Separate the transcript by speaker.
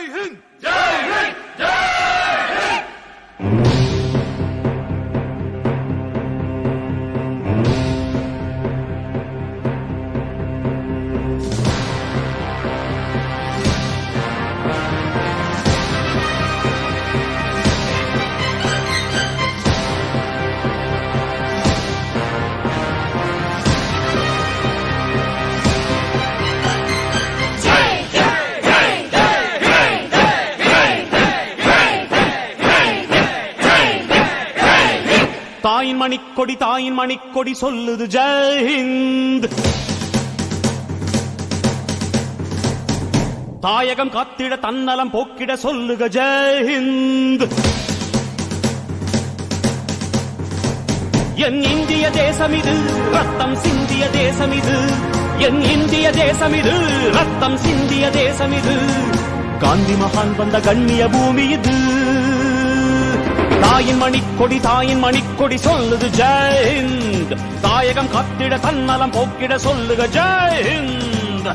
Speaker 1: ஜெய் ஹிந்த் ஜெய் ஹிந்த் ஜெய்
Speaker 2: தாயின் மணிக்கொடி சொல்லுது ஜெய் ஹிந்த். தாயகம் காத்திட தன்னலம் போக்கிட சொல்லுக ஜெய் ஹிந்த். என் இந்திய தேசம் இது ரத்தம் சிந்திய தேசம் இது. என் இந்திய தேசம் இது ரத்தம் சிந்திய தேசம் இது. காந்தி மகான் வந்த கண்ணிய பூமி இது. தாயின் மணிக்கொடி சொல்லுது ஜெய் ஹிந்த். தாயகம் காத்திட தன்னலம் போக்கிட சொல்லுக ஜெய் ஹிந்த்.